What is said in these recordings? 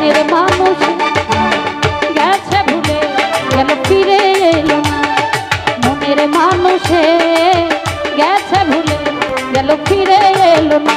মনের মানুষ গেছে ভুলে গেল ফিরে এলো না, মনের মানুষে গেছে ভুলে গেল ফিরে এলো না।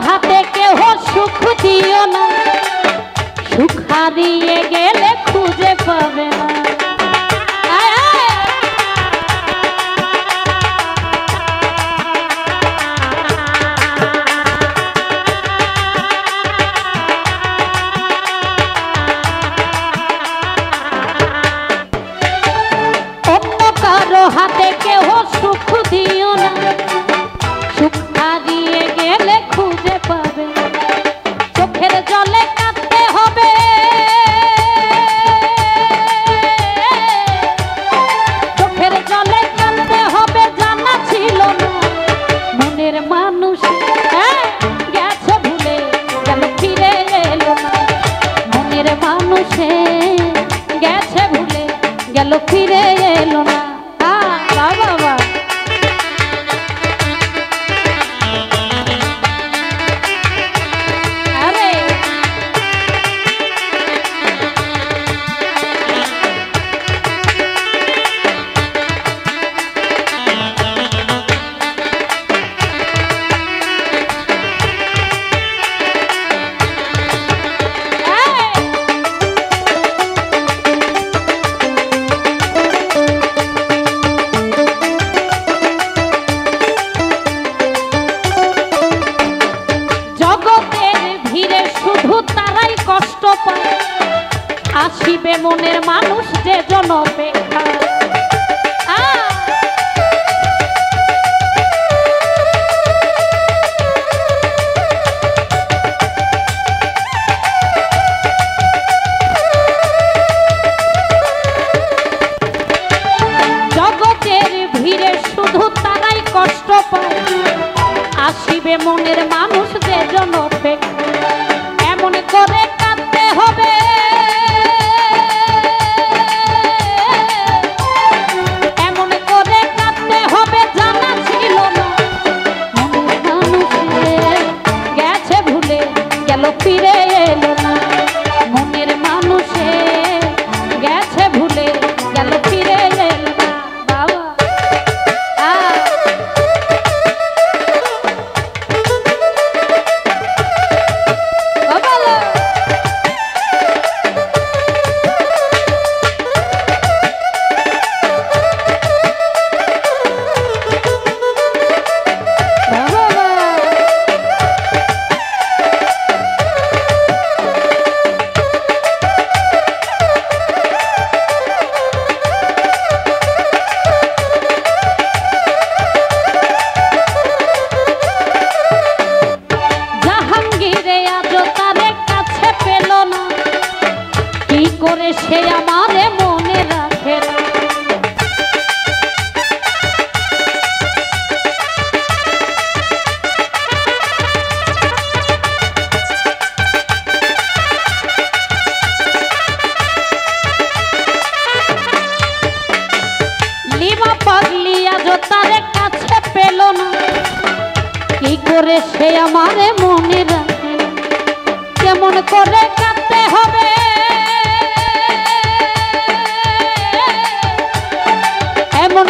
হাতে কেহ সুখ দিও না, সুখ হারিয়ে গেলে খুঁজে পাবে না। অন্য কারো হাতে কেহ সুখ দিও না, সুখ হারিয়ে গেলে খুঁজে পাবে। চোখের জলে কাঁদতে হবে, চোখের জলে কাঁদতে হবে, জানা ছিল না মনের মানুষ গেছে ভুলে গেল ফিরে এলো না, মনের মানুষে গেছে ভুলে গেল ফিরে এলো না। বাবা কষ্ট পায়, আসিবে মনের মানুষ যে জন অপেক্ষা। জগতের ভিড়ে শুধু তারাই কষ্ট পায়, আসিবে মনের মানুষ যে জন অপেক্ষা। এমন করে কাঁদতে হবে, এমন করে কাঁদতে হবে, জানা ছিল না মনের মানুষে গেছে ভুলে গেল ফিরে এলো না, মনের মানুষে গেছে ভুলে গেল ফিরে এলো না। বাবা করে সে আমারে মনে রাখে না, লিমা পাগলি আজ তারে কাছে পেল না, কি করে সে আমারে মনে রাখে না। কেমন করে কাঁদতে হবে, এমন